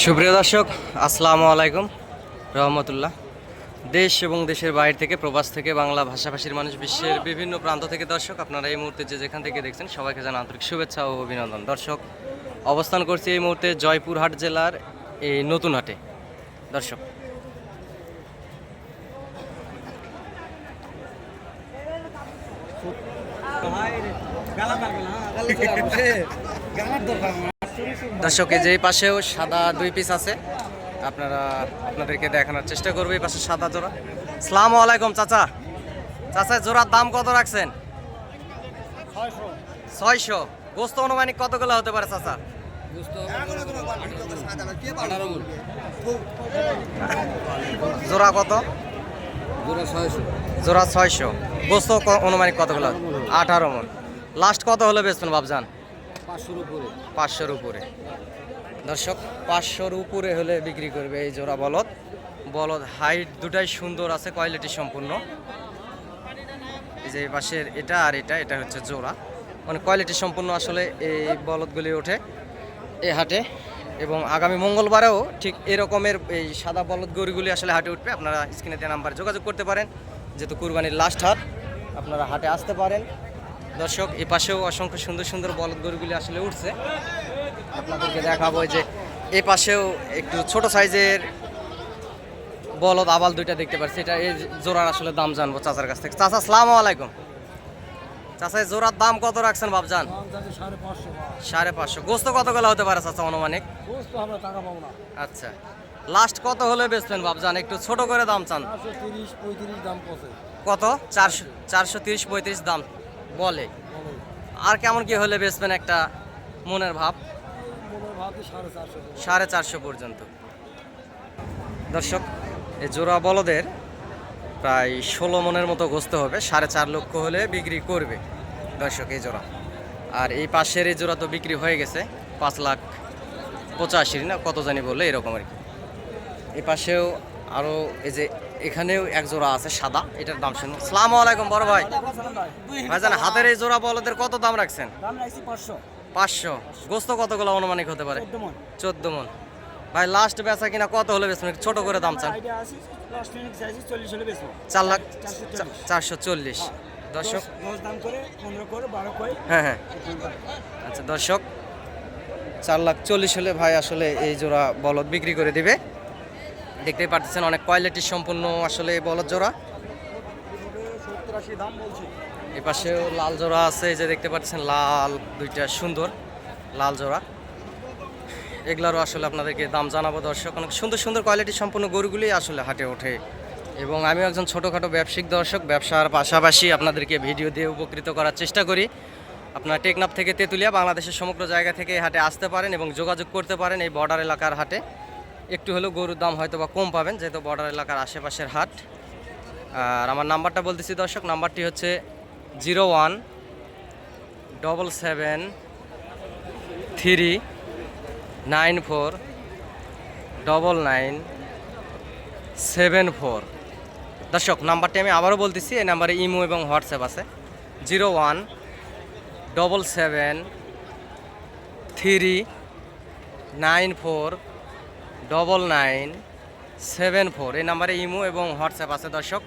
সুপ্রিয় দর্শক, আসসালামু আলাইকুম রহমতুল্লাহ। দেশ এবং দেশের বাইরে থেকে, প্রবাস থেকে, বাংলা ভাষাভাষীর মানুষ, বিশ্বের বিভিন্ন প্রান্ত থেকে দর্শক আপনারা এই মুহূর্তে যে যেখান থেকে দেখছেন সবাইকে জানাই আন্তরিক শুভেচ্ছা ও অভিনন্দন। দর্শক, অবস্থান করছি এই মুহূর্তে জয়পুরহাট জেলার এই নতুন হাটে। দর্শক, দর্শক এই যে পাশেও সাদা দুই পিস আছে, আপনাদেরকে দেখানোর চেষ্টা করবো। এই পাশে সাদা জোড়া। আসসালামু আলাইকুম চাচা। চাচা, জোড়ার দাম কত রাখছেন? 600। গোস্ত অনুমানিক কতগুলো হতে পারে চাচা? জোড়া কত? জোড়া 600। গোস্ত অনুমানিক কতগুলো? 18 মণ। লাস্ট কত হলে বেচবেন বাবজান? 500-র উপরে। দর্শক, 500-র উপরে হলে বিক্রি করবে এই জোড়া বলদ। হাইট দুটাই সুন্দর আছে, কোয়ালিটি সম্পূর্ণ। এই যে পাশের এটা আর এটা হচ্ছে জোড়া, মানে কোয়ালিটি সম্পূর্ণ আসলে এই বলদগুলি ওঠে এই হাটে। এবং আগামী মঙ্গলবারেও ঠিক এরকমের এই সাদা বলদ গরুগুলি আসলে হাটে উঠবে। আপনারা স্ক্রিনে দেওয়া নাম্বারে যোগাযোগ করতে পারেন, যেহেতু কুরবানির লাস্ট হাট, আপনারা হাটে আসতে পারেন। দর্শক, এ পাশেও অসংখ্য সুন্দর সুন্দর বলদ গরুগুলি আসলে উঠছে, আপনাদেরকে দেখাবো। যে এ পাশেও একটু ছোট সাইজের বলদ আবাল দুইটা দেখতে পাচ্ছি। এটা এই জোড়ার আসলে দাম জানবো চাচার কাছ থেকে। চাচা, আসসালামু আলাইকুম। চাচা, জোড়ার দাম কত রাখছেন বাবজান? 550। গোস্ত কতগুলো হতে পারে চাচা অনুমানিক? আচ্ছা, লাস্ট কত হলে বেচবেন বাবজান? একটু ছোট করে দাম চান। কত? 430-35 দাম বলে। আর কেমন কি হলে বেচবেন একটা মনের ভাব? 450 পর্যন্ত। দর্শক, এই জোড়া বলদের প্রায় 16 মনের মতো গোস্ত হবে। 4.5 লক্ষ হলে বিক্রি করবে দর্শক এই জোড়া। আর এই পাশের এই জোড়া তো বিক্রি হয়ে গেছে 5,85,000 না কত জানি বললে, এরকম আর কি। এই পাশেও আরও এই যে এখানেও এক জোড়া আছে সাদা, এটার দাম শুনুন। আসসালামু আলাইকুম বড় ভাই। ভাইজান, হাতের এই জোড়া বলদের কত দাম রাখছেন? 500। গোস্ত কতগুলো অনুমানিক হতে পারে? 14 মণ। ভাই, লাস্ট বেচা কিনা কত হলে বেচবেন? ছোট করে দাম চান। 4,40,000। দর্শক, হ্যাঁ, আচ্ছা দর্শক, 4,40,000 হলে ভাই আসলে এই জোড়া বলদ বিক্রি করে দিবে। দেখতেই পাচ্ছেন অনেক কোয়ালিটি সম্পূর্ণ আসলে এই বলদ জোড়া। এই পাশেও লাল জোড়া আছে, এই যে দেখতে পাচ্ছেন লাল দুইটা সুন্দর লাল জোড়া। এগুলারও আসলে আপনাদেরকে দাম জানাবো দর্শক। অনেক সুন্দর সুন্দর কোয়ালিটি সম্পূর্ণ গরুগুলি আসলে হাটে ওঠে। এবং আমি একজন ছোটোখাটো ব্যবসায়িক দর্শক, ব্যবসার পাশাপাশি আপনাদেরকে ভিডিও দিয়ে উপকৃত করার চেষ্টা করি। আপনারা টেকনাফ থেকে তেঁতুলিয়া, বাংলাদেশের সমগ্র জায়গা থেকে এই হাটে আসতে পারেন এবং যোগাযোগ করতে পারেন। এই বর্ডার এলাকার হাটে একটু হলেও গরুর দাম হয়তো বা কম পাবেন, যেহেতু বর্ডার এলাকার আশেপাশের হাট। আর আমার নাম্বারটা বলতেছি দর্শক, নাম্বারটি হচ্ছে 01739499974। দর্শক, নাম্বারটি আমি আবারও বলতেছি, এই নাম্বারে ইমো এবং হোয়াটসঅ্যাপ আছে। 01739499974। এই নাম্বারে ইমো এবং হোয়াটসঅ্যাপ আছে দর্শক।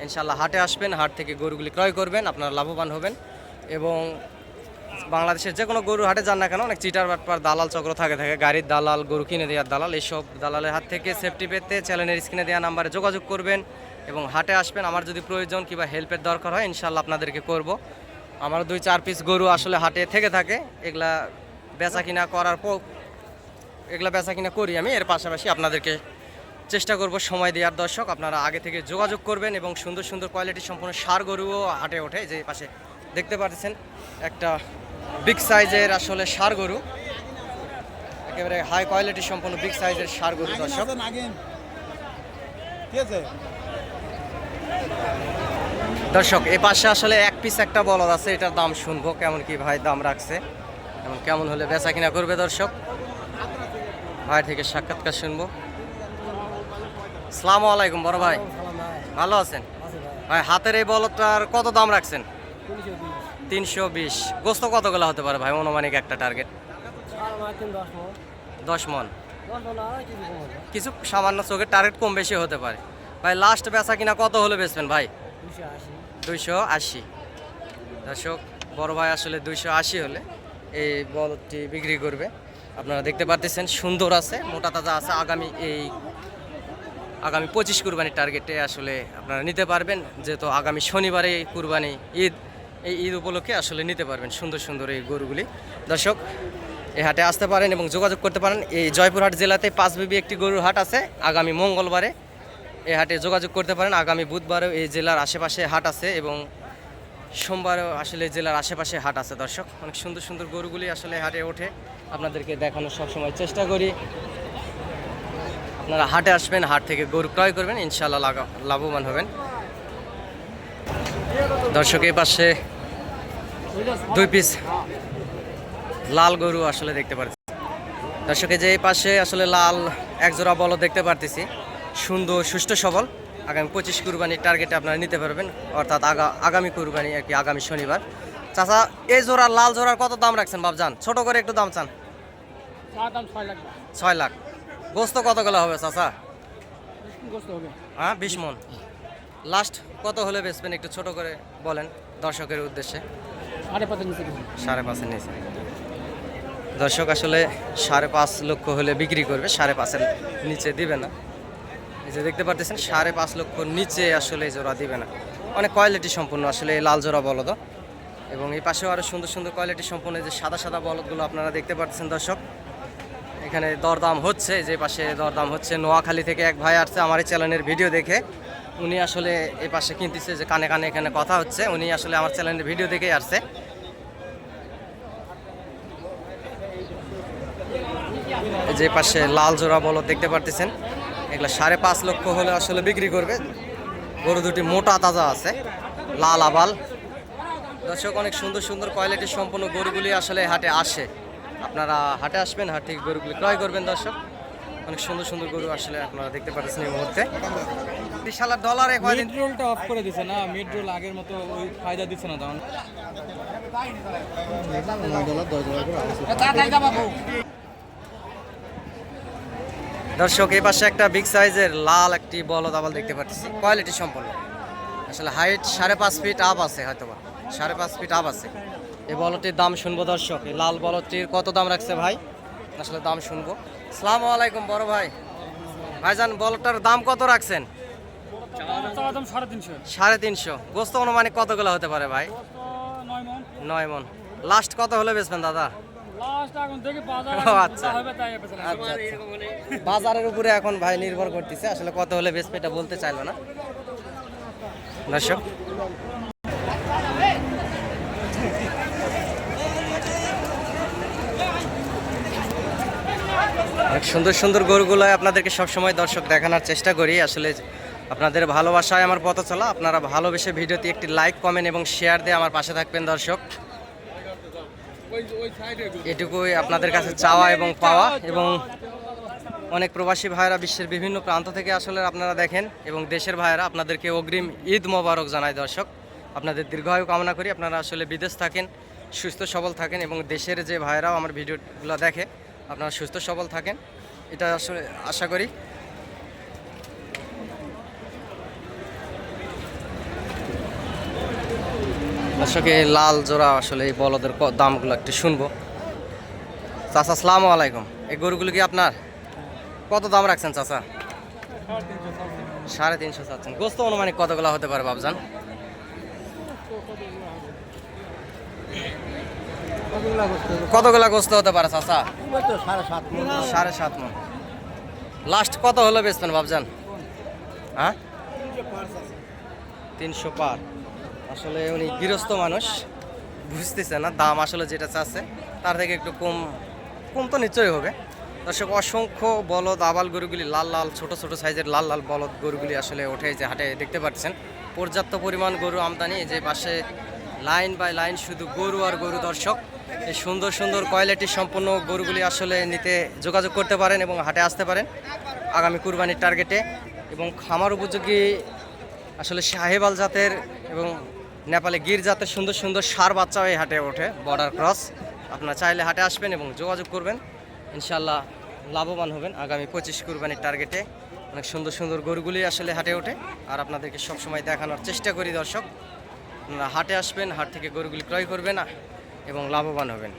ইনশাল্লাহ হাটে আসবেন, হাট থেকে গরুগুলি ক্রয় করবেন, আপনারা লাভবান হবেন। এবং বাংলাদেশের যে কোনো গরু হাটে যান না কেন, অনেক চিটার বাটপার দালাল চক্র থাকে, গাড়ির দালাল, গরু কিনে দেওয়ার দালাল, এইসব দালালের হাত থেকে সেফটি পেতে চ্যানেলের স্ক্রিনে দেওয়া নাম্বারে যোগাযোগ করবেন এবং হাটে আসবেন। আমার যদি প্রয়োজন কিংবা হেল্পের দরকার হয়, ইনশাল্লাহ আপনাদেরকে করব। আমার 2-4 পিস গরু আসলে হাটে থেকে থাকে, এগুলা বেচা কিনা করি আমি। এর পাশাপাশি আপনাদেরকে চেষ্টা করব সময় দেওয়ার দর্শক। আপনারা আগে থেকে যোগাযোগ করবেন এবং সুন্দর সুন্দর কোয়ালিটি সম্পূর্ণ ষাঁড় গরুও হাটে ওঠে। যে পাশে দেখতে পাচ্ছেন একটা বিগ সাইজের আসলে ষাঁড় গরু, একেবারে হাই কোয়ালিটি সম্পূর্ণ বিগ সাইজের ষাঁড় গরু দর্শক। দর্শক, এ পাশে আসলে এক পিস একটা বলদ আছে, এটার দাম শুনবো কেমন কি ভাই দাম রাখছে এবং কেমন হলে বেচা কিনা করবে দর্শক। ভাই থেকে সাক্ষাৎকার শুনবো। আসসালামু আলাইকুম বড় ভাই, ভালো আছেন? ভাই, হাতের এই বলদটার কত দাম রাখছেন? 320। গোস্ত কতগুলো হতে পারে ভাই অনুমানিক একটা টার্গেট? 10 মণ। কিছু সামান্য চোখের টার্গেট কম বেশি হতে পারে। ভাই লাস্ট বেচা কিনা কত হলে বেচবেন ভাই? 280। দর্শক বড় ভাই আসলে 280 হলে এই বলদটি বিক্রি করবে। আপনারা দেখতে পারতেছেন সুন্দর আছে, মোটা তাজা আছে। আগামী 25 কুরবানির টার্গেটে আসলে আপনারা নিতে পারবেন, যেহেতু আগামী শনিবারে কুরবানি ঈদ, এই ঈদ উপলক্ষে আসলে নিতে পারবেন সুন্দর সুন্দর এই গরুগুলি। দর্শক এই হাটে আসতে পারেন এবং যোগাযোগ করতে পারেন। এই জয়পুরহাট জেলাতে 5 বিবি একটি গরুর হাট আছে। আগামী মঙ্গলবারে এই হাটে যোগাযোগ করতে পারেন। আগামী বুধবারেও এই জেলার আশেপাশে হাট আছে এবং সোমবারেও আসলে জেলার আশেপাশে হাট আছে। দর্শক অনেক সুন্দর সুন্দর গরুগুলি আসলে হাটে ওঠে, আপনাদেরকে দেখানোর সবসময় চেষ্টা করি। আপনারা হাটে আসবেন, হাট থেকে গরু ক্রয় করবেন, ইনশাআল্লাহ লাভবান হবেন। দর্শক এই পাশে 2 পিস লাল গরু আসলে দেখতে পাচ্ছি। দর্শকে যে এই পাশে আসলে লাল একজোড়া বলদ দেখতে পারতেছি, সুন্দর সুষ্ঠু সবল। আগামী 25 কুরবানির টার্গেটে আপনারা নিতে পারবেন, অর্থাৎ আগামী কুরবানি আর কি, আগামী শনিবার। চাচা এই জোড়া লাল জোড়ার কত দাম রাখছেন বাবজান? ছোট করে একটু দাম চান। 6 লাখ। গোস্ত কতগুলো হবে চাচা? হ্যাঁ 20 মন। লাস্ট কত হলে বেচবেন একটু ছোট করে বলেন দর্শকের উদ্দেশ্যে। 5.5 নিচে। দর্শক আসলে 5.5 লক্ষ হলে বিক্রি করবে, 5.5-এর নিচে দিবে না। এই যে দেখতে পারতেছেন 5.5 লক্ষর নিচে আসলে এই জোড়া দিবে না। অনেক কোয়ালিটি সম্পূর্ণ আসলে এই লাল জোড়া বলদ, এবং এই পাশেও আরও সুন্দর সুন্দর কোয়ালিটি সম্পূর্ণ যে সাদা সাদা বলদগুলো আপনারা দেখতে পাচ্ছেন। দর্শক এখানে দরদাম হচ্ছে, যে পাশে দরদাম হচ্ছে। নোয়াখালী থেকে এক ভাই আসছে আমার এই চ্যানেলের ভিডিও দেখে, উনি আসলে এই পাশে কিনতেছে, যে কানে কানে এখানে কথা হচ্ছে। উনি আসলে আমার চ্যানেলের ভিডিও দেখেই আসছে। যে পাশে লাল জোড়া বলদ দেখতে পারতেছেন, এগুলো 5.5 লক্ষ হলে আসলে বিক্রি করবে। গরু দুটি মোটা তাজা আছে, লাল আবাল। দর্শক অনেক সুন্দর সুন্দর কোয়ালিটি সম্পন্ন গরুগুলি আসলে হাটে আসে। আপনারা হাটে আসবেন, হাট থেকে গরুগুলি ক্রয় করবেন। দর্শক অনেক সুন্দর সুন্দর গরু আসলে আপনারা দেখতে পাচ্ছেন এই মুহূর্তে। বিশাল ডলার মিড রোলটা অফ করে দিছে না, মিড রোল আগের মতো ওই ফায়দা দিচ্ছে না তখন। দর্শক এই পাশে একটা বিগ সাইজের লাল একটি বলদ আবাল দেখতে পাচ্ছি, কোয়ালিটি সম্পন্ন। আসলে হাইট 5.5 ফিট আপ আছে, হয়তো বা 5.5 ফিট আপ আছে। এই বলদটির দাম শুনবো দর্শক। এই লাল বলদটির কত দাম রাখছে ভাই, আসলে দাম শুনবো। আসসালামু আলাইকুম বড় ভাই। ভাইজান বলদটার দাম কত রাখছেন? 350। গোস্ত অনুমানিক কতগুলো হতে পারে ভাই? 9 মন। লাস্ট কত হলে বেচবেন দাদা? আচ্ছা, বাজারের উপরে এখন ভাই নির্ভর করতেছে, আসলে কত হলে বেচবে এটা বলতে চাইলো না। দর্শক সুন্দর সুন্দর গরুগুলো আপনাদেরকে সবসময় দর্শক দেখানোর চেষ্টা করি। আসলে আপনাদের ভালোবাসায় আমার পথ চলা। আপনারা ভালোবেসে ভিডিওতে একটি লাইক, কমেন্ট এবং শেয়ার দিয়ে আমার পাশে থাকবেন। দর্শক এটুকুই আপনাদের কাছে চাওয়া এবং পাওয়া। এবং অনেক প্রবাসী ভাইয়েরা বিশ্বের বিভিন্ন প্রান্ত থেকে আসলে আপনারা দেখেন, এবং দেশের ভাইয়েরা, আপনাদেরকে অগ্রিম ঈদ মোবারক জানাই। দর্শক আপনাদের দীর্ঘায়ু কামনা করি, আপনারা আসলে বিদেশ থাকেন, সুস্থ সবল থাকেন, এবং দেশের যে ভাইয়েরাও আমার ভিডিওগুলো দেখে আপনারা সুস্থ সবল থাকেন, এটা আসলে আশা করি। দর্শক এই লাল জোড়া আসলে এই বলদের দামগুলো একটু শুনবো। চাচা আসসালামু আলাইকুম। এই গরুগুলো কি আপনার? কত দাম রাখছেন চাচা? 350 চাচ্ছেন। গোস্ত অনুমানিক কতগুলো হতে পারে বাবজান? কতগুলা গোস্ত হতে পারে চাচা? 7.5 মন। লাস্ট কত হলো বেচবেন বাবজান? হ্যাঁ 300 পার। আসলে উনি গৃহস্থ মানুষ, বুঝতেছে না দাম আসলে যেটা চাচ্ছে তার থেকে একটু কম তো নিশ্চয়ই হবে। দর্শক অসংখ্য বলদ আবাল গরুগুলি, লাল লাল ছোট ছোট সাইজের লাল লাল বলদ গরুগুলি আসলে ওঠে যে হাটে দেখতে পাচ্ছেন। পর্যাপ্ত পরিমাণ গরু আমদানি, যে পাশে লাইন বাই লাইন শুধু গরু আর গরু। দর্শক এই সুন্দর সুন্দর কোয়ালিটি সম্পন্ন গরুগুলি আসলে নিতে যোগাযোগ করতে পারেন এবং হাটে আসতে পারেন আগামী কুরবানির টার্গেটে। এবং খামার উপযোগী আসলে শাহিওয়াল জাতের এবং নেপালে গির জাতের সুন্দর সুন্দর ষাঁড় বাচ্চাও এই হাটে ওঠে, বর্ডার ক্রস। আপনারা চাইলে হাটে আসবেন এবং যোগাযোগ করবেন, ইনশাল্লাহ লাভবান হবেন আগামী 25 কুরবানির টার্গেটে। অনেক সুন্দর সুন্দর গরুগুলি আসলে হাটে ওঠে, আর আপনাদেরকে সবসময় দেখানোর চেষ্টা করি দর্শক। আপনারা হাটে আসবেন, হাট থেকে গরুগুলি ক্রয় করবেন এবং লাভবান হবেন।